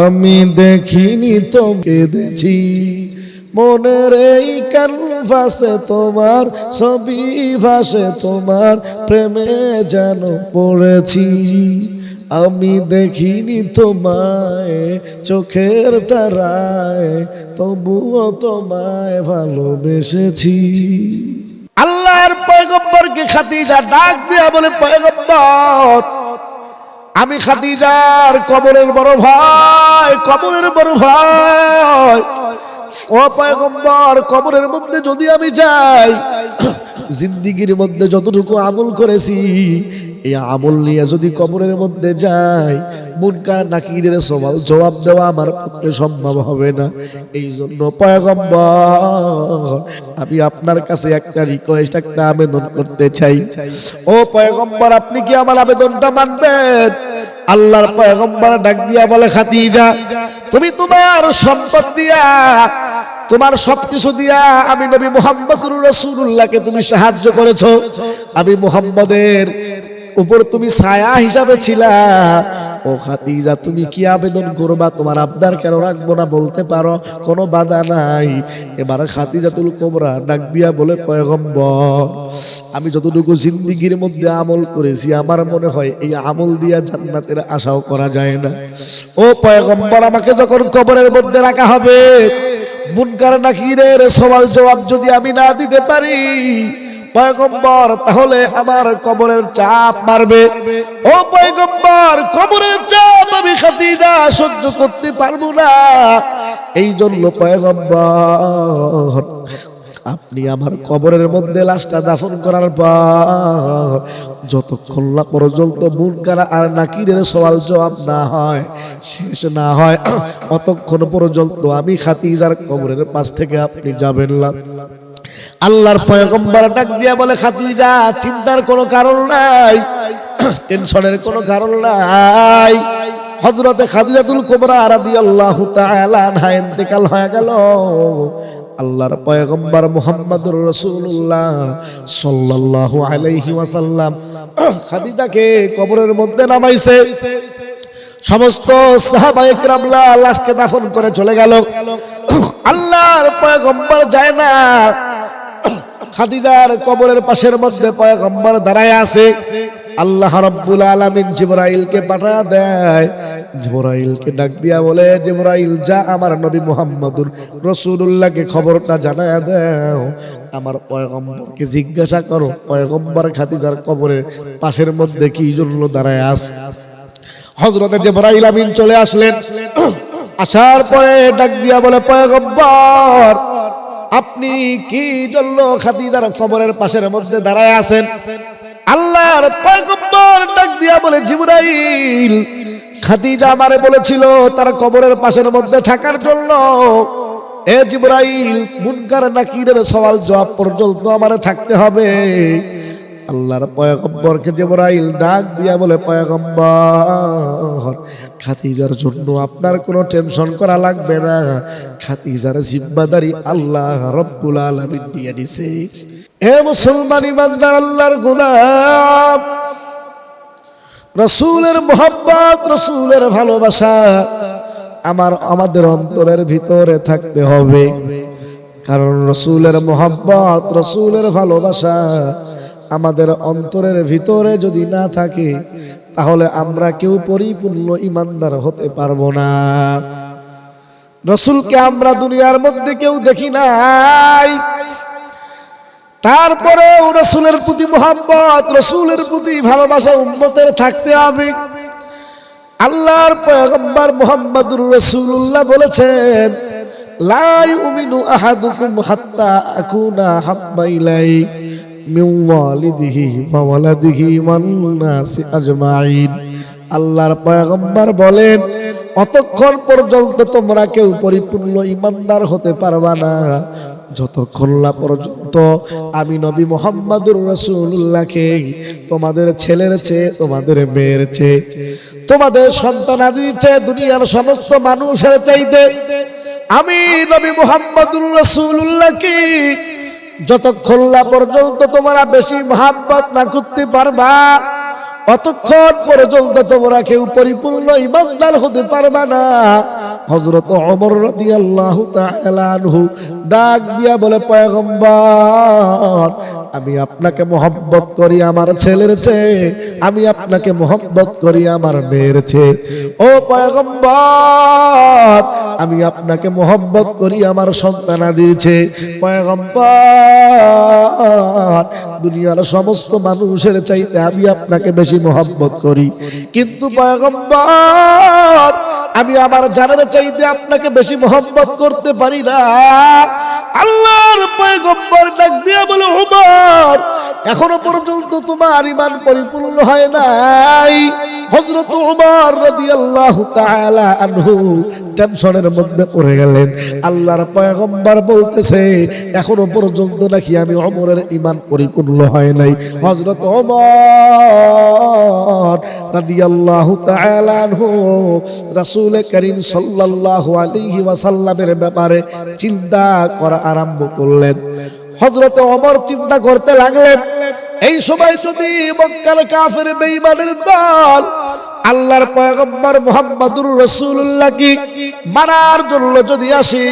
আমি দেখিনি তো কেঁদেছি, মনের এই ক্যানভাসে তোমার ছবি ভাসে, তোমার প্রেমে যেন পড়েছি। আমি দেখিনি তোমায় চোখের তারায়, তবুও তোমায় ভালোবেসেছি। আল্লাহর পয়গম্বরকে খাদিজা ডাক দিয়া বলে, পয়গম্বর, আমি খাদিজার কবরের বড় ভয়, কবরের বড় ভয়। ও পয়গম্বর, কবরের মধ্যে যদি আমি যাই, জিন্দেগীর মধ্যে যতটুকু আমল করেছি এই আমল নিয়ে যদি কবরের মধ্যে যাই, মুনকার নাকিরের সওয়াল জবাব দেওয়া আমার পক্ষে সম্ভব হবে না। এই জন্য পয়গম্বর, আমি আপনার কাছে একটা রিকোয়েস্ট, একটা আবেদন করতে চাই। ও পয়গম্বর, আপনি কি আমার আবেদনটা মানবেন? আল্লাহর পয়গম্বর ডাক দিয়া বলে, খাদিজা, তুমি তোমার সম্পদ দিয়া, তোমার সবকিছু দিয়া আমি নবী মুহাম্মদুর রাসূলুল্লাহকে তুমি সাহায্য করেছো। আমি মুহাম্মদের উপর তুমি ছায়া হিসাবে ছিলা। ও খাদিজা, তুমি কি আবেদন করবা? তোমার আবদার কেন রাখবো না, বলতে পারো, কোনো বাধা নাই। এবার খাদিজাতুল কুবরা ডাক দিয়া বলে, পয়গম্বর, আমি যতটুকু জিন্দেগীর মধ্যে আমল করেছি, আমার মনে হয় এই আমল দিয়া জান্নাতের আশাও করা যায় না। ও পয়গম্বর, আমাকে যখন কবরের মধ্যে রাখা হবে, মুনকার নাকিরের সওয়াল জবাব যদি আমি না দিতে পারি পয়গম্বর, তাহলে আমার কবরের চাপ মারবে। ও পয়গম্বর, কবরের চাপ আমি খাদিজা সহ্য করতে পারবো না। এই জন্য পয়গম্বর, আপনি আমার কবরের মধ্যে লাশটা দাফন করার পর যতক্ষণ না পর্যন্ত মুনকার আর নাকিরের সওয়াল জবাব না হয়, শেষ না হয়, অতক্ষণ পর্যন্ত আমি খাদিজার কবরের পাশ থেকে আপনি যাবেন না। আল্লাহর পয়গম্বর ডাক দিয়া বলে, খাদিজা, চিন্তার কোনো কারণ নাই, টেনশনের কোনো কারণ নাই। হযরতে খাদিজাতুল কুবরা রাদিয়াল্লাহু তাআলা আনহা ইন্তেকাল হয়ে গেল। আল্লাহর পয়গম্বর মুহাম্মদুর রাসূলুল্লাহ সাল্লাল্লাহু আলাইহি ওয়াসাল্লাম খাদিজাকে কবরের মধ্যে নামাইছে। সমস্ত সাহাবায়ে কেরামরা লাশকে দাফন করে চলে গেল। আল্লাহর পয়গম্বর যায় না, খাদিজার কবরের পাশের মধ্যে পয়গম্বর দাঁড়ায় আছে। আল্লাহ রাব্বুল আলামিন জিবরাইলকে পাঠা দেয়। জিবরাইলকে ডাক দিয়া বলে, জিবরাইল, যা আমার নবী মুহাম্মদুর রাসূলুল্লাহকে খবরটা জানায়া দাও, আমার পয়গম্বরকে জিজ্ঞাসা করো পয়গম্বর খাদিজার কবরের পাশের মধ্যে কি জন্য দাঁড়ায় আছে। হযরতে জিবরাইল আমিন চলে আসলেন। আসার পরে ডাক দিয়া বলে, পয়গম্বর, আপনি কি জন্য খাদিজার কবরের পাশের মধ্যে দাঁড়ায় আছেন? আল্লাহর পয়গম্বর ডাক দিয়া বলে, জিবরাইল, খাদিজা আমারে বলেছিল তার কবরের পাশের মধ্যে থাকার জন্য। এ জিবরাইল, মুনকার নাকিরের সওয়াল জবাব পর্যন্ত আমারে থাকতে হবে। আল্লাহর পয়গম্বরকে জিবরাইল ডাক দিয়া বলে, পয়গম্বর, খাদিজার জন্য আপনার কোনো টেনশন করা লাগবে না, খাদিজার জিম্মাদারি আল্লাহ রাব্বুল আলামিন নিয়ে নিছে। হে মুসলমান ইমানদার, আল্লাহর গোলাম, রাসূলের মুহাব্বত, রাসূলের ভালোবাসা আমাদের অন্তরের ভিতরে থাকতে হবে। কারণ রাসূলের মুহাব্বত, রাসূলের ভালোবাসা আমাদের অন্তরের ভিতরে যদি না থাকে, তাহলে আমরা কেউ পরিপূর্ণ ইমানদার হতে পারবো না। রাসূলকে আমরা দুনিয়ার মধ্যে কেউ দেখি নাই, তারপরেও রাসূলের প্রতি মুহাব্বত, রাসূলের প্রতি ভালোবাসা উম্মতের থাকতে হবে। আল্লাহর পয়গম্বর মুহাম্মদুর রাসূলুল্লাহ বলেছেন, লা ইউমিনু আহাদুকুম হাত্তা আকুনা হাব্বা ইলাইহি মিন ওয়ালিদিহি ওয়া ওয়ালাদিহি ওয়ান নাসি আজমাইন। আল্লাহর পয়গম্বর বলেন, অতক্ষণ পর্যন্ত তোমরা কেউ পরিপূর্ণ ইমানদার হতে পারবা না যতক্ষণ না পর্যন্ত আমি নবী মুহাম্মদুর রাসূলুল্লাহকে তোমাদের ছেলের চেয়ে, তোমাদের মেয়ের চেয়ে, তোমাদের সন্তানাদির চেয়ে, দুনিয়ার সমস্ত মানুষের চাইতে আমি নবী মুহাম্মদুর রাসূলুল্লাহকে যতক্ষণ না পর্যন্ত তোমরা বেশি মহব্বত না করতে পারবা, অতক্ষণ পর্যন্ত তোমরা কেউ পরিপূর্ণ ইমানদার হতে পারবে না। হযরত ওমর রাদিয়াল্লাহু তাআলা আনহু ডাক দিয়া বলে, পয়গম্বর, আমি আপনাকে মহব্বত করি আমার ছেলের চেয়ে, আমি আপনাকে মহব্বত করি আমার মেয়ের চেয়ে। ও পয়গম্বর, আমি আপনাকে মহব্বত করি আমার সন্তানাদির চেয়ে। পয়গম্বর, দুনিয়ার সমস্ত মানুষের চাইতে আমি আপনাকে বেশি মহব্বত করি, কিন্তু পয়গম্বর, আমি আমার জানের চাইতে আপনাকে বেশি মহব্বত করতে পারি না। আল্লাহর পয়গম্বর ডাক দিয়ে বলে, ওমর, এখনো পর্যন্ত তোমার ঈমান পরিপূর্ণ হয় নাই। হযরত ওমর রাদিয়াল্লাহু তাআলা আনহু টেনশনের মধ্যে পড়ে গেলেন। আল্লাহর পয়গম্বর বলতেছে, এখনো পর্যন্ত নাকি আমি ওমরের ঈমান পরিপূর্ণ হয় নাই। হযরত ওমর রাদিয়াল্লাহু তাআলা আনহু রাসূল করিম সাল্লাল্লাহু আলাইহি ওয়াসাল্লামের ব্যাপারে চিন্তা করা আরম্ভ করলেন। হযরত ওমর চিন্তা করতে লাগলেন, এই সময় যদি মক্কার কাফের বেঈমানের দল আল্লাহর পয়গম্বর মুহাম্মদুর রাসূলুল্লাহকে মারার জন্য যদি আসি,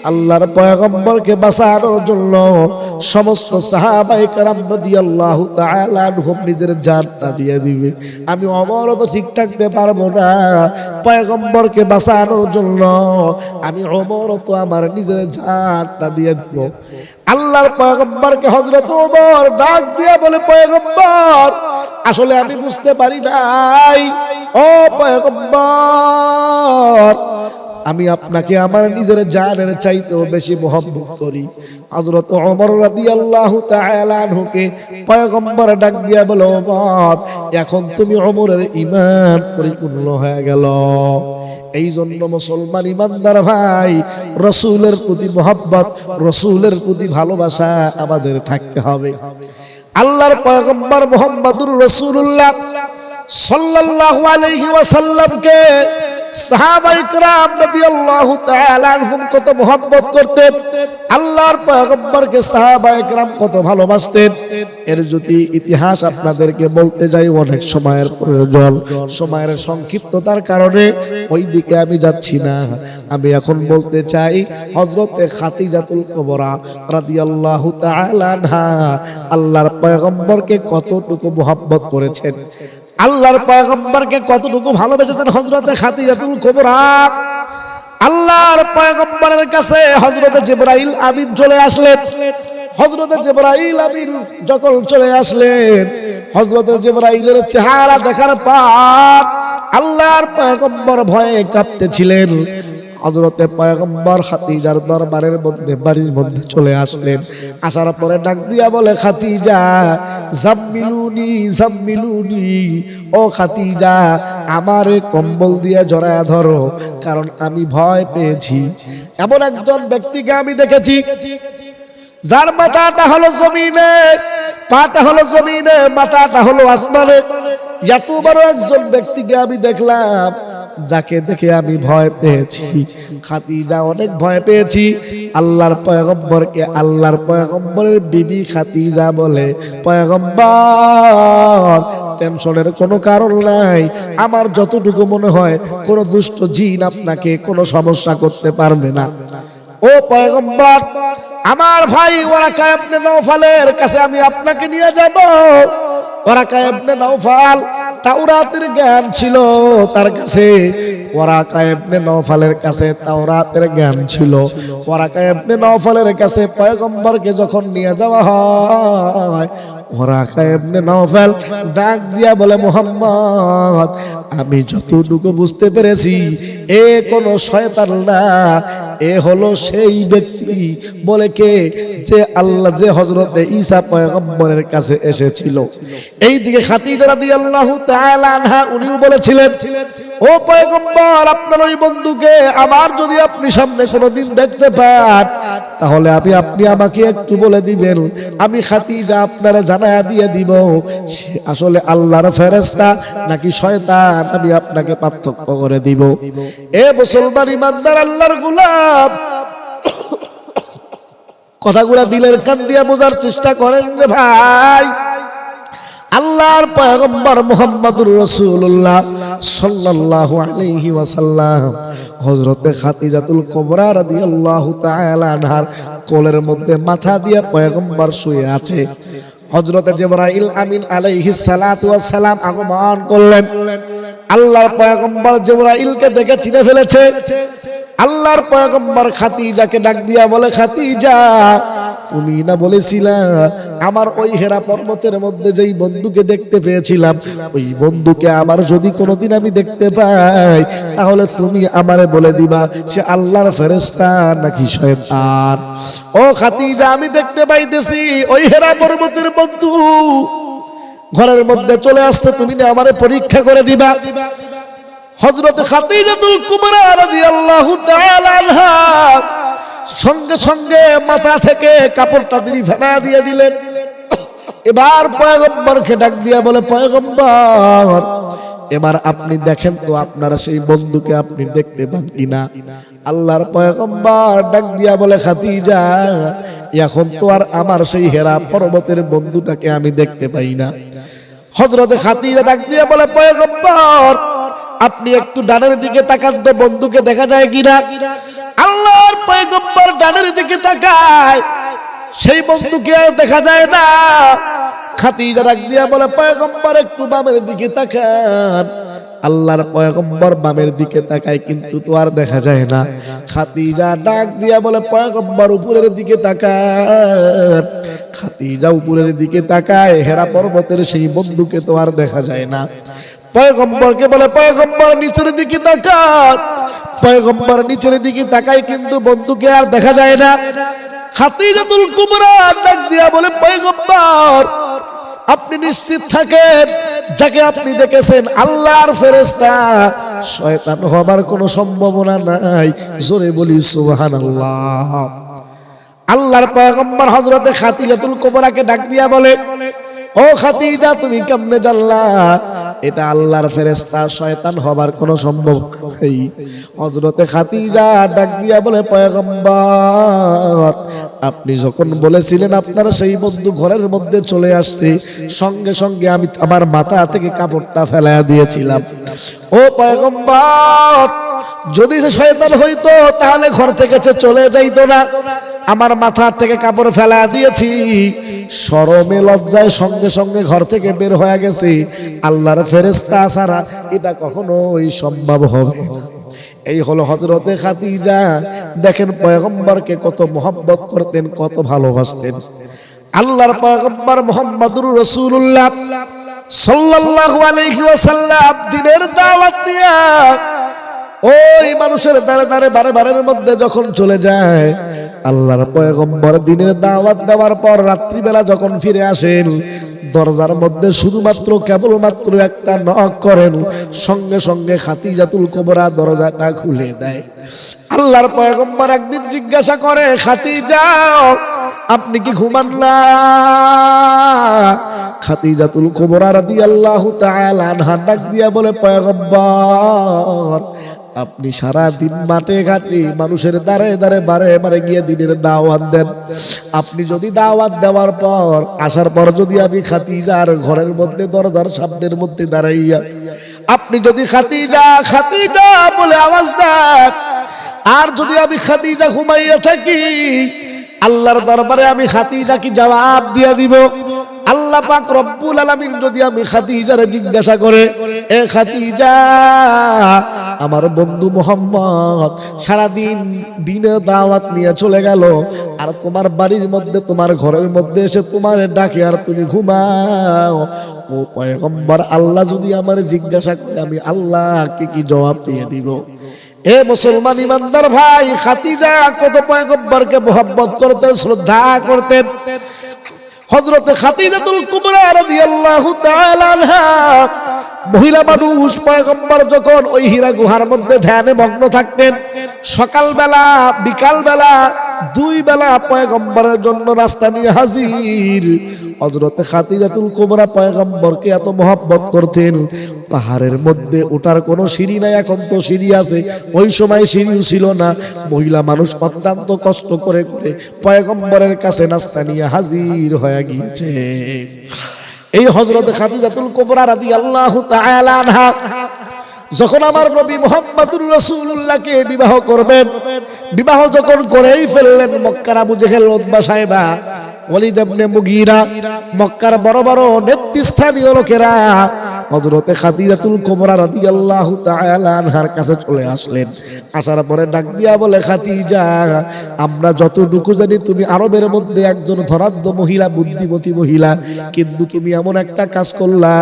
আল্লাহর পয়গম্বরকে বাঁচানোর জন্য সমস্ত সাহাবায়ে কেরাম রাদিয়াল্লাহু তাআলা আনহুম নিজের জানটা দিয়ে দিবে, আমি ওমরও তো ঠিক থাকতে পারবো না। পয়গম্বরকে বাঁচানোর জন্য আমি ওমরও তো আমার নিজের জানটা দিয়ে দিব। আল্লাহর পয়গম্বরকে হযরত ওমর ডাক দিয়া বলে, পয়গম্বর, আসলে আমি বুঝতে পারি নাই, ও পয়গম্বর, আমি আপনাকে আমার নিজের জানের চাইতেও বেশি মহব্বত করি। হযরত ওমর রাদিয়াল্লাহু তাআলা আনহুকে পয়গম্বর ডাক দিয়া বলে, ওমর, এখন তুমি ওমরের ঈমান পরিপূর্ণ হয়ে গেল। এই জন্য মুসলমান ইমানদার ভাই, রাসূলের প্রতি মহব্বত, রাসূলের প্রতি ভালোবাসা আমাদের থাকতে হবে। আল্লাহর পয়গম্বর মুহাম্মদুর রাসূলুল্লাহ সাল্লাল্লাহু আলাইহি ওয়াসাল্লামকে সাহাবায়ে কেরাম রাদিয়াল্লাহু তাআলা আনহুম কত মহব্বত করতেন, আল্লাহর পয়গম্বরকে সাহাবায়ে কেরাম কত ভালোবাসতেন। এর যদি ইতিহাস আপনাদেরকে বলতে যাই, অনেক সময়ের প্রয়োজন, সময়ের সংক্ষিপ্ততার কারণে ওই দিকে আমি যাচ্ছি না। আমি এখন বলতে চাই, হযরতে খাদিজাতুল কুবরা রাদিয়াল্লাহু তাআলা আনহা আল্লাহর পয়গম্বরকে কতটুকু মহব্বত করেছেন, আল্লাহর পয়গম্বরকে কতটুকু ভালোবেসেছেন হযরতে খাদিজাতুল কুবরা। আল্লাহর পয়গম্বরের কাছে হযরতে জিবরাইল আমিন চলে আসলেন। হযরতে জিবরাইল আমিন যখন চলে আসলেন, হযরতে জিবরাইলের চেহারা দেখার পর আল্লাহর পয়গম্বর ভয়ে কাঁপতেছিলেন। হযরতে পয়গম্বর খাদিজার দরবারের মধ্যে, বাড়ির মধ্যে চলে আসলেন। আসার পরে ডাক দিয়া বলে, খাদিজা, জাম্মিলুনি জাম্মিলুনি, ও খাদিজা, আমারে কম্বল দিয়ে জড়ায়া ধরো, কারণ আমি ভয় পেয়েছি। এমন একজন ব্যক্তিকে আমি দেখেছি যার মাথাটা হলো জমিনে, পাটা হলো জমিনে, মাথাটা হলো আসমানে। এত বড় একজন ব্যক্তিকে আমি দেখলাম, যাকে দেখে আমি ভয় পেয়েছি। খাদিজা অনেক ভয় পেয়েছি। আল্লাহর পয়গম্বরকে আল্লাহর পয়গম্বরের বিবি খাদিজা বলে, পয়গম্বর, টেনশনের কোনো কারণ নাই, আমার যতটুকু মনে হয় কোনো দুষ্ট জিন আপনাকে কোনো সমস্যা করতে পারবে না। ও পয়গম্বর, আমার ভাই ওয়ারাকা ইবনে নওফালের কাছে আমি আপনাকে নিয়ে যাব। ওয়ারাকা ইবনে নওফাল তাওরাতের জ্ঞান ছিল তার কাছে। ওয়ারাকা ইবনে নওফালের কাছে তাওরাতের জ্ঞান ছিল। ওয়ারাকা ইবনে নওফালের কাছে পয়গম্বরকে যখন নিয়ে যাওয়া হয়, ওয়ারাকা ইবনে নওফাল ডাক দিয়া বলে, মুহাম্মদ, আমি যতটুকু বুঝতে পেরেছি, এ কোনো শয়তান না, এ হলো সেই ব্যক্তি। বলে কে? যে আল্লাহ, যে হযরতে ঈসা পয়গম্বরের কাছে এসেছিল। এইদিকে খাদিজা রাদিয়াল্লাহু তাআলা আনহা উনিও বলেছিলেন, ও পয়গম্বর, আপনার ওই বন্ধুকে আবার যদি আপনি সামনে কোনোদিন দেখতে পান, তাহলে আপনি আমাকে একটু বলে দিবেন, আমি খাদিজা আপনারা জানায়া দিয়ে দিব সে আসলে আল্লাহর ফেরেশতা নাকি শয়তান, আমি আপনাকে পার্থক্য করে দিব। এ মুসলমান ইমানদার আল্লাহর গোলাম, কথাগুলা দিলের কান দিয়া বোঝার চেষ্টা করেন রে ভাই। আল্লাহ আল্লাহর পয়গম্বর মুহাম্মদুর রাসূলুল্লাহ সাল্লাল্লাহু আলাইহি ওয়াসাল্লাম হযরতে খাদিজাতুল কুবরা রাদিয়াল্লাহু তাআলা আনহার কোলের মধ্যে মাথা দিয়ে পয়গম্বর শুয়ে আছে। হযরতে জিবরাইল আমিন আলাইহিস সালাতু ওয়াস সালাম আগমন করলেন। আল্লাহর পয়গম্বর জিবরাইলকে দেখে চিনে ফেলেছে। আল্লাহর পয়গম্বর খাদিজাকে ডাক দিয়া বলে, খাদিজা, তুমি না বলেছিলা আমার ওই হেরা পর্বতের মধ্যে যেই বন্ধুকে দেখতে পেয়েছিলাম, ওই বন্ধুকে আমার যদি কোনোদিন আমি দেখতে পাই তাহলে তুমি আমারে বলে দিবা সে আল্লাহর ফেরেশতা নাকি শয়তান। ও খাদিজা, আমি দেখতে পাইতেছি ওই হেরা পর্বতের বন্ধু ঘরের মধ্যে চলে আসতে, তুমি না আমারে পরীক্ষা করে দিবা। হযরত খাদিজাতুল কুবরা রাদিয়াল্লাহু তাআলা আনহা সঙ্গে সঙ্গে মাথা থেকে কাপড়টা তিনি ফেলা দিয়ে দিলেন। এবার পয়গম্বরকে ডাক দিয়া বলে, পয়গম্বর, এবার আপনি দেখেন তো আপনার সেই বন্ধুকে আপনি দেখতে পান কিনা। আল্লাহর পয়গম্বর ডাক দিয়া বলে, খাদিজা, এখন তো আর আমার সেই হেরা পর্বতের বন্ধুটাকে আমি দেখতে পাই না। হযরতে খাদিজা ডাক দিয়া বলে, পয়গম্বর, আপনি একটু ডানের দিকে তাকান তো বন্ধুকে দেখা যায় কিনা। আল্লাহর পয়গম্বর ডানের দিকে তাকায়, সেই বন্ধুকে দেখা যায় না। খাদিজা ডাক দিয়া বলে, পয়গম্বর একটু বামের দিকে তাকান। আল্লাহর পয়গম্বর বামের দিকে তাকায়, কিন্তু তো আর দেখা যায় না। খাদিজা ডাক দিয়া বলে, পয়গম্বর উপরের দিকে তাকান। খাদিজা উপরের দিকে তাকায়, হেরা পর্বতের সেই বন্ধুকে তো আর দেখা যায় না। পয়গম্বরকে বলে, পয়গম্বর নিচের দিকে তাকান। পয়গম্বর নিচের দিকে তাকায়, কিন্তু বন্ধুকে আর দেখা যায় না। খাদিজাতুল কুবরা ডাক দিয়া বলে, পয়গম্বর, আপনি নিশ্চিত থাকেন যাকে আপনি দেখেছেন আল্লাহর ফেরেশতা, শয়তান হবার কোনো সম্ভাবনা নাই। জোরে বলি সুবহানাল্লাহ। আল্লাহর পয়গম্বর হযরতে খাদিজাতুল কুবরাকে ডাক দিয়া বলে, ও খাদিজা, তুমি কেমনে জানলা এটা আল্লাহর ফেরেশতা, শয়তান হবার কোনো সম্ভাবনা নেই? হযরতে খাদিজা ডাক দিয়া বলে, পয়গম্বর, আপনি যখন বলেছিলেন আপনার সেই বন্ধু ঘরের মধ্যে চলে আসছে, সঙ্গে সঙ্গে আমি আমার মাথা থেকে কাপড়টা ফেলাইয়া দিয়েছিলাম। ও পয়গম্বর, যদি সে শয়তান হইতো তাহলে ঘর থেকে সে চলে যাইতো না। আমার মাথা থেকে কাপড় ফেলা দিয়েছি, শরমে লজ্জায় সঙ্গে সঙ্গে ঘর থেকে বের হয়ে গেছে। আল্লাহর ফেরেশতা ছাড়া এটা কখনোই সম্ভব হবে না। এই হলো হযরতে খাদিজা। দেখেন পয়গম্বরকে কত মহব্বত করতেন, কত ভালোবাসতেন। আল্লাহর পয়গম্বর মুহাম্মদুর রাসূলুল্লাহ সাল্লাল্লাহু আলাইহি ওয়াসাল্লাম দিনের দাওয়াত দিয়া ওই মানুষের দ্বারে দ্বারে বারে বারের মধ্যে যখন চলে যায়, আল্লাহর পয়গম্বর দিনের দাওয়াত দেওয়ার পর রাত্রিবেলা যখন ফিরে আসেন, দরজার মধ্যে শুধুমাত্র কেবলমাত্র একটা নক করেন, সঙ্গে সঙ্গে খাদিজাতুল কুবরা দরজাটা খুলে দেয়। আল্লাহর পয়গম্বর একদিন জিজ্ঞাসা করে, খাদিজা, আপনি কি ঘুমান না? খাদিজাতুল কুবরা রাদিয়াল্লাহু তাআলা আনহা ডাক দিয়া বলে, পয়গম্বর, আপনি সারা দিন মাঠে ঘাটে মানুষের দ্বারে দ্বারে বারে বারে গিয়ে দিনের দাওয়াত দেন। আপনি যদি দাওয়াত দেওয়ার পর আসার পর যদি আমি খাদিজার ঘরের মধ্যে দরজার সামনের মধ্যে দাঁড়াইয়া আপনি যদি খাদিজা খাদিজা বলে আওয়াজ দেন, আর যদি আমি খাদিজা ঘুমাইয়া থাকি, আল্লাহর দরবারে আমি খাদিজা কি জবাব দিয়া দিব? আল্লাহ পাক রব্বুল আলামিন যদি আমি খাদিজারে জিজ্ঞাসা করে, এ খাদিজা, আমার বন্ধু মুহাম্মদ সারাদিন দিনের দাওয়াত নিয়ে চলে গেল, আর তোমার বাড়ির মধ্যে তোমার ঘরের মধ্যে এসে তোমার ডাকে আর তুমি ঘুমাও, ও পয়গম্বর, আল্লাহ যদি আমার জিজ্ঞাসা করে আমি আল্লাহকে কি জবাব দিয়ে দিব? এ মুসলমান ইমানদার ভাই, খাদিজা কত পয়গম্বরকে মোহাব্বত করতেন, শ্রদ্ধা করতেন। হযরতে খাদিজাতুল কুবরা রাদিয়াল্লাহু তাআলা আনহা মহিলা মানুষ, পয়গম্বর যখন ওই হীরা গুহার মধ্যে ধ্যানে মগ্ন থাকতেন, সকালবেলা বিকালবেলা দুই বেলা পয়গম্বরের জন্য নাস্তা নিয়ে হাজির। হযরতে খাদিজাতুল কুবরা পয়গম্বরকে এত মহব্বত করতেন, পাহাড়ের মধ্যে ওঠার কোনো সিঁড়ি নাই, এখন তো সিঁড়ি আছে, ওই সময় সিঁড়িও ছিল না। মহিলা মানুষ অত্যন্ত কষ্ট করে করে পয়গম্বরের কাছে নাস্তা নিয়ে হাজির হয়ে গিয়েছে। এই হযরত খাদিজাতুল কুবরা রাদিয়াল্লাহু তাআলা আনহা যখন আমার নবী মুহাম্মদুর রাসূলুল্লাহকে বিবাহ করবেন, বিবাহ যখন করেই ফেললেন, মক্কার আবু জেহেল, উতবা, সাইবা, ওয়ালিদ ইবনে মুগীরা, মক্কার বড় বড় নেতৃস্থানীয় লোকেরা হযরতে খাদিজাতুল কুবরা রাদিয়াল্লাহু তাআলা আনহার কাছে চলে আসলেন। আসার পরে ডাক দিয়া বলে, খাদিজা, আমরা যতটুকু জানি তুমি আরবের মধ্যে একজন ধনাঢ্য মহিলা, বুদ্ধিমতী মহিলা, কিন্তু তুমি এমন একটা কাজ করলা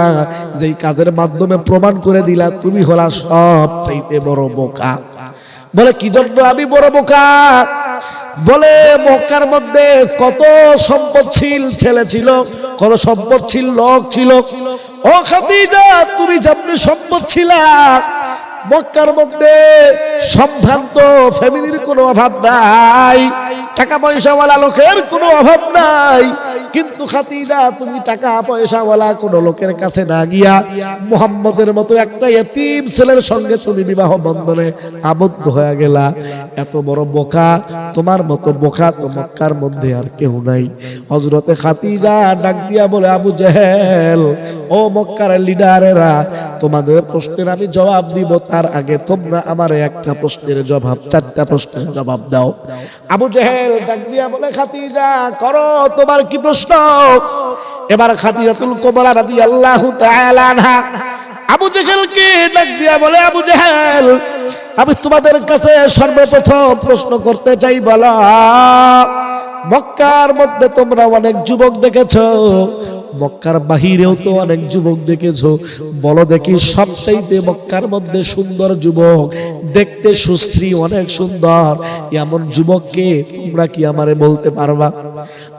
যেই কাজের মাধ্যমে প্রমাণ করে দিলা তুমি হলা সবচাইতে বড় বোকা। বলে কি জন্য আমি বড় বোকা? বলে মক্কার মধ্যে কত সম্পদশীল ছেলে ছিল, কত সম্পদশীল লোক ছিল। ও খাদিজা, তুমি যেমনি সম্পদ ছিলা, মক্কার মধ্যে সম্ভ্রান্ত ফ্যামিলির কোনো অভাব নাই, টাকা পয়সাওয়ালা লোকের কোনো অভাব নাই, কিন্তু খাদিজা তুমি টাকা পয়সাওয়ালা কোনো লোকের কাছে না গিয়া মুহাম্মদের মতো একটা ইতিম ছেলের সঙ্গে তুমি বিবাহ বন্ধনে আবদ্ধ হয়ে গেলা। এত বড় বোকা, তোমার মতো বোকা তো মক্কার মধ্যে আর কেউ নাই। হযরতে খাদিজা ডাক দিয়া বলে, আবু জেহেল, ও মক্কার লিডারেরা, তোমাদের প্রশ্নের আমি জবাব দিব, তার আগে তোমরা আমার একটা প্রশ্নের জবাব, 4টা প্রশ্নের জবাব দাও। আবু জেহেল ডাক দিয়া বলে, খাদিজা, করো, তোমার কি প্রশ্ন? এবার খাদিজাতুল কুবরা রাদিয়াল্লাহু তাআলা আনহা আবু জেহেলকে ডাক দিয়া বলে, আবু জেহেল, আমি তোমাদের কাছে সর্বপ্রথম প্রশ্ন করতে চাই, বলো, মক্কার মধ্যে তোমরা অনেক যুবক দেখেছো, মক্কার বাহিরেও তো অনেক যুবক দেখেছো, বলো দেখি সবচাইতে মক্কার মধ্যে সুন্দর যুবক, দেখতে সুশ্রী, অনেক সুন্দর, এমন যুবককে তোমরা কি আমারে বলতে পারবা?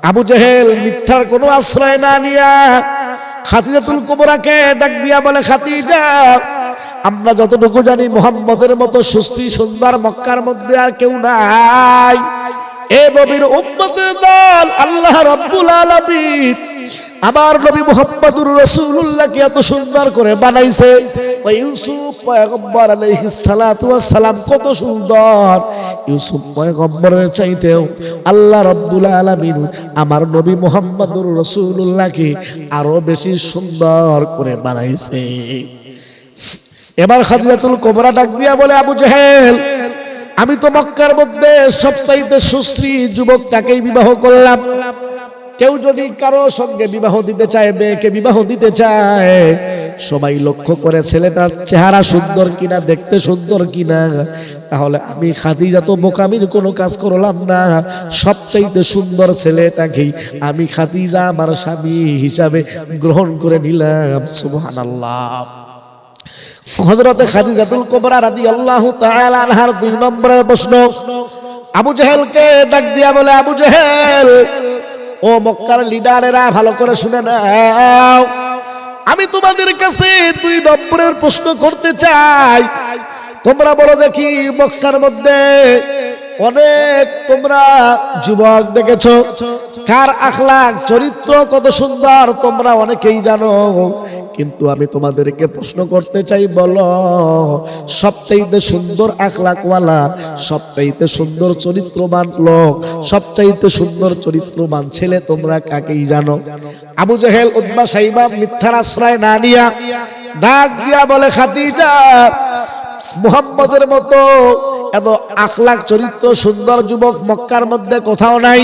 আবু জেহেল মিথ্যার কোনো আশ্রয় না নিয়া খাদিজাতুল কুবরাকে ডাক দিয়া বলে, খাদিজা, আমরা যতটুকু জানি মুহাম্মদের মতো সুশ্রী সুন্দর মক্কার মধ্যে আর কেউ নাই। এ নবীর উম্মতের দল আল্লাহ রাব্বুল আলামিন আমার নবী মুহাম্মদুর রাসূলুল্লাহকে এত সুন্দর করে বানাইছে। ওই ইউসুফ পয়গম্বর আলাইহিস সালাতু ওয়াস সালাম কত সুন্দর, ইউসুফ পয়গম্বরের চাইতেও আল্লাহ রাব্বুল আলামিন আমার নবী মুহাম্মদুর রাসূলুল্লাহকে আরো বেশি সুন্দর করে বানাইছে। এবার খাদিজাতুল কুবরা ডাক দিয়া বলে, আবু জেহেল, আমি তো মক্কার মধ্যে সবচাইতে সুশ্রী যুবকটাকেই বিবাহ করলাম। কেউ যদি কারো সঙ্গে বিবাহ দিতে চায়, মেয়েকে বিবাহ দিতে চায়, সবাই লক্ষ্য করে ছেলেটার চেহারা সুন্দর কিনা, দেখতে সুন্দর কিনা। তাহলে আমি খাদিজা তো বোকামির কোনো কাজ করলাম না, সবচাইতে সুন্দর ছেলেটাকেই আমি খাদিজা আমার স্বামী হিসাবে গ্রহণ করে নিলাম। সুবহানাল্লাহ। হযরতে খাদিজাতুল কুবরা রাদিয়াল্লাহু তাআলা আনহার 2 নম্বরের প্রশ্ন আবু জেহেলকে ডাক দিয়া বলে, আবু জেহেল, ও মক্কার লিডারেরা, ভালো করে শুনে নাও, আমি তোমাদের কাছে 2 নম্বরের প্রশ্ন করতে চাই। তোমরা বলো দেখি, মক্কার মধ্যে অনেক তোমরা যুবক দেখেছো, কার আখলাক চরিত্র কত সুন্দর তোমরা অনেকেই জানো, কিন্তু আমি তোমাদেরকে প্রশ্ন করতে চাই, বলো, সবচাইতে সুন্দর আখলাকওয়ালা, সবচাইতে সুন্দর চরিত্রবান লোক, সবচাইতে সুন্দর চরিত্রবান ছেলে তোমরা কাকেই জানো? আবু জেহেল, উতবা, সাইবা মিথ্যার আশ্রয় না নিয়া ডাক দিয়া বলে, খাদিজা, মুহাম্মদের মতো এত আখলাক চরিত্র সুন্দর যুবক মক্কার মধ্যে কোথাও নাই।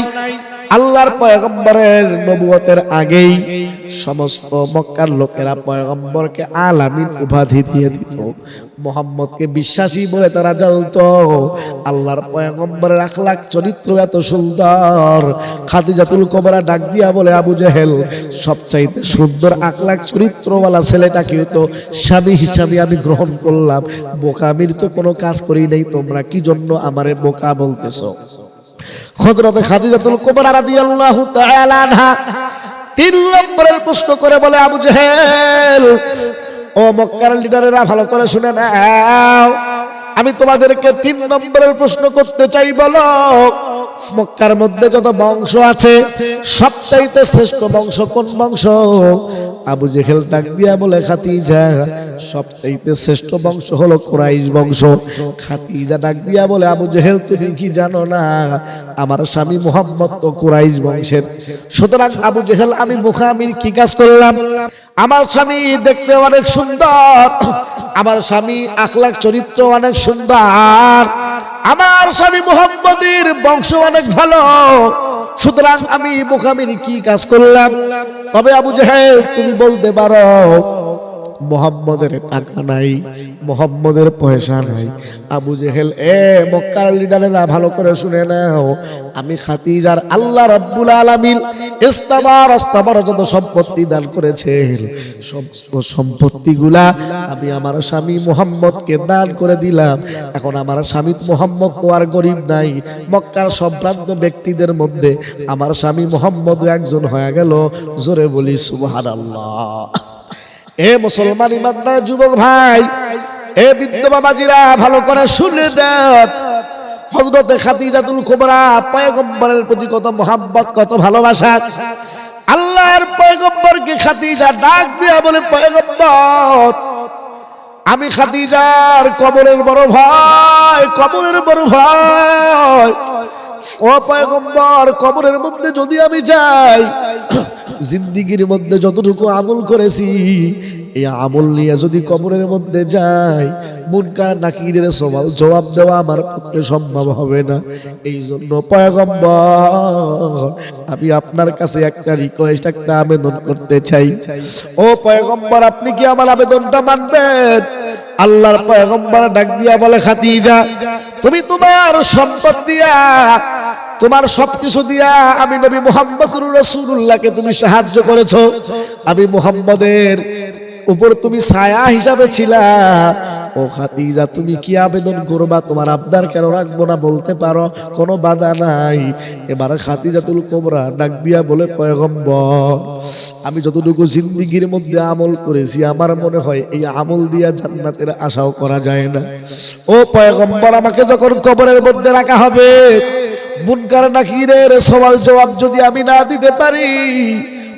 আল্লাহর পয়গম্বরের নবুয়তের আগেই সমস্ত মক্কার লোকেরা পয়গম্বরকে আলামিন উপাধি দিয়ে দিত, মুহাম্মদকে বিশ্বাসী বলে তারা জানতো। আল্লাহর পয়গম্বরের আখলাক চরিত্র এত সুন্দর। খাদিজাতুল কুবরা ডাক দিয়া বলে, আবু জেহেল, সবচাইতে সুন্দর আখলাক চরিত্রওয়ালা ছেলেটাকে তো স্বামী হিসাবে আমি গ্রহণ করলাম, বোকামির তো কোনো কাজ করি নাই, তোমরা কি জন্য আমারে বোকা বলতেছো? হযরত খাদিজাতুল কুবরা রাদিয়াল্লাহু তাআলা আনহা 3 নম্বরের প্রশ্ন করে বলে, আবু জেহেল, ও মক্কার লিডারেরা, ভালো করে শুনে নাও, আমি তোমাদেরকে 3 নম্বরের প্রশ্ন করতে চাই, বলো, মক্কার মধ্যে যত বংশ আছে সবচাইতে শ্রেষ্ঠ বংশ কোন বংশ? আবু জেহেল ডাক দিয়া বলে খাদিজা সবচাইতে শ্রেষ্ঠ বংশ হলো কুরাইশ বংশ। খাদিজা ডাক দিয়া বলে আবু জেহেল তুমি কি জানো না আমার স্বামী মুহাম্মদ তো কুরাইশ বংশের। সুতরাং আবু জেহেল আমি মুখামির কি কাজ করলাম? আমার স্বামী দেখতে অনেক সুন্দর, আমার স্বামী আখলাক চরিত্র অনেক সুন্দর, আমার স্বামী মুহাম্মদের বংশ অনেক ভালো, সুতরাং আমি মুখামির কি কাজ করলাম? তবে আবু জেহেল তুমি বলতে পারো মুহাম্মদের টাকা নাই, মুহাম্মদের পয়সা নাই। আবু জেহেল মক্কার লিডারেরা ভালো করে শুনে নাও, আমি খাদিজার আল্লাহ রাব্বুল আলামিন ইস্তাবার যত সম্পত্তি দান করেছেন সব সম্পত্তিগুলা আমি আমার স্বামী মুহাম্মদকে দান করে দিলাম। এখন আমার স্বামী মুহাম্মদ তো আর গরিব নাই, মক্কার সম্ভ্রান্ত ব্যক্তিদের মধ্যে আমার স্বামী মুহাম্মদ একজন হয়ে গেল। জোরে বলি সুবহানাল্লাহ। মুসলমান ইমানদার যুবক ভাই, বৃদ্ধ বাবাজিরা ভালো করে শুনে নেন, হযরতে খাদিজাতুল কুবরা পয়গম্বরের প্রতি কত মোহাব্বত, কত ভালোবাসা। আল্লাহর পয়গম্বরকে খাদিজা ডাক দিয়া বলে পয়গম্বর আমি খাদিজার কবরের বড় ভয়, কবরের বড় ভয়। ও পয়গম্বর কবরের মধ্যে যদি আমি যাই, জিন্দিগির মধ্যে যতটুকু আমল করেছি এই আমল নিয়ে যদি কবরের মধ্যে যাই, মুনকার নাকিরের সওয়াল জবাব দেওয়া আমার পক্ষে সম্ভব হবে না। এই জন্য পয়গম্বর আমি আপনার কাছে একটা রিকোয়েস্ট, একটা আবেদন করতে চাই। ও পয়গম্বর আপনি কি আমার আবেদনটা মানবেন? আল্লাহর পয়গম্বর ডাক দিয়া বলে খাদিজা তুমি তোমার সম্পদ দিয়া, তোমার সবকিছু দিয়া আমি নবী মুহাম্মদুর রাসূলুল্লাহকে তুমি সাহায্য করেছো, আমি মুহাম্মদের উপর তুমি ছায়া হিসাবে ছিলা। ও খাদিজা তুমি কি আবেদন করবা? তোমার আবদার কেন রাখবো না বলতে পারো, কোনো বাধা নাই। এবার খাদিজাতুল কুবরা ডাক দিয়া বলে পয়গম্বর আমি যতটুকু জিন্দিগির মধ্যে আমল করেছি আমার মনে হয় এই আমল দিয়া জান্নাতের আশাও করা যায় না। ও পয়গম্বর আমাকে যখন কবরের মধ্যে রাখা হবে, মুনকার নাকিরের সওয়াল জবাব যদি আমি না দিতে পারি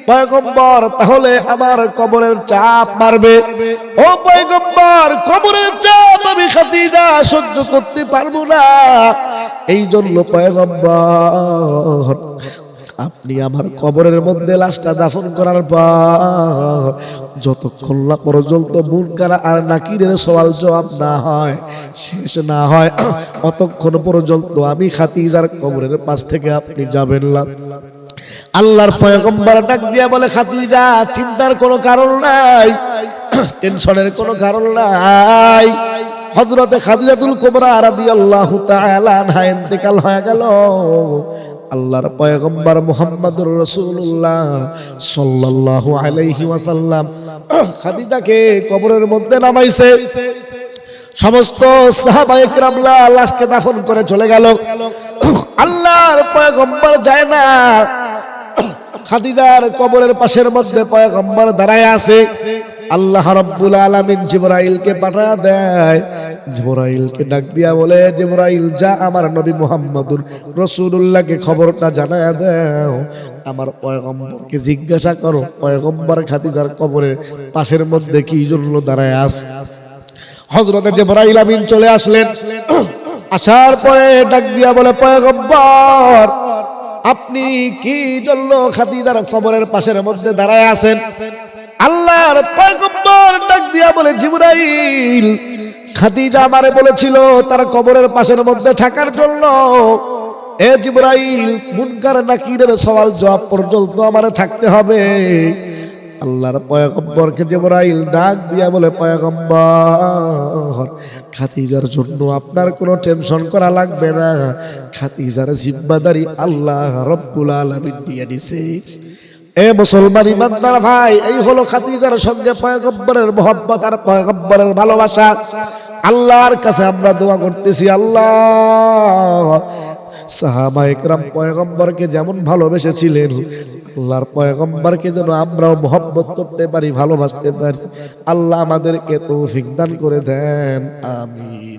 পয়গম্বর তাহলে আমার কবরের চাপ মারবে। ও পয়গম্বর কবরের চাপ আমি খাদিজা সহ্য করতে পারবো না। এই জন্য পয়গম্বর আপনি আমার কবরের মধ্যে লাশটা দাফন করার পর যতক্ষণ না পর্যন্ত মুনকার আর নাকিরের সওয়াল জবাব না হয়, শেষ না হয়, অতক্ষণ পর্যন্ত আমি খাদিজার কবরের পাশ থেকে আপনি যাবেন না। আল্লাহর পয়গম্বর ডাক দিয়া বলে খাদিজা চিন্তার কোনো কারণ নাই, টেনশনের কোনো কারণ নাই। হযরতে খাদিজাতুল কুবরা রাদিয়াল্লাহু তাআলা আনহা ইন্তেকাল হয়ে গেল। আল্লাহর পয়গম্বর মুহাম্মদুর রাসূলুল্লাহ সাল্লাল্লাহু আলাইহি ওয়াসাল্লাম খাদিজাকে কবরের মধ্যে নামাইছে। সমস্ত সাহাবায়ে কেরামরা লাশকে দাফন করে চলে গেল। আল্লাহর পয়গম্বর যায় না, খাদিজার কবরের পাশের মধ্যে পয়গম্বর দাঁড়ায় আছে। আল্লাহ রাব্বুল আলামিন জিবরাইলকে পাঠা দেয়। জিবরাইলকে ডাক দিয়া বলে জিবরাইল যা আমার নবী মুহাম্মদুর রাসূলুল্লাহকে খবরটা জানায়া দাও, আমার পয়গম্বরকে জিজ্ঞাসা করো পয়গম্বর খাদিজার কবরের পাশের মধ্যে কি জন্য দাঁড়ায় আছে। হযরত জিবরাইল আমিন চলে আসলেন। আসার পরে ডাক দিয়া বলে পয়গম্বর আপনি কি জন্য খাদিজার কবরের পাশের মধ্যে দাঁড়ায় আছেন? আল্লাহর পয়গম্বর ডাক দিয়া বলে জিবরাইল খাদিজা আমারে বলেছিল তার কবরের পাশের মধ্যে থাকার জন্য। এ জিবরাইল মুনকার নাকিরের সওয়াল জবাব পর্যন্ত আমারে থাকতে হবে। আল্লাহর পয়গম্বরকে জিবরাইল ডাক দিয়া বলে পয়গম্বর খাদিজার জন্য আপনার কোনো টেনশন করা লাগবে না, খাদিজার জিম্মাদারি আল্লাহ রাব্বুল আলামিন নিয়ে নিছে। এ মুসলমান ইমানদার ভাই, এই হলো খাদিজার সঙ্গে পয়গম্বরের মহব্বত আর পয়গম্বরের ভালোবাসা। আল্লাহর কাছে আমরা দোয়া করতেছি আল্লাহ সাহাবায়ে কেরাম পয়গম্বরকে যেমন ভালোবেসেছিলেন আল্লাহর পয়গম্বরকে যেন আমরাও মহব্বত করতে পারি, ভালোবাসতে পারি। আল্লাহ আমাদেরকে তৌফিক দান করে দেন, আমিন।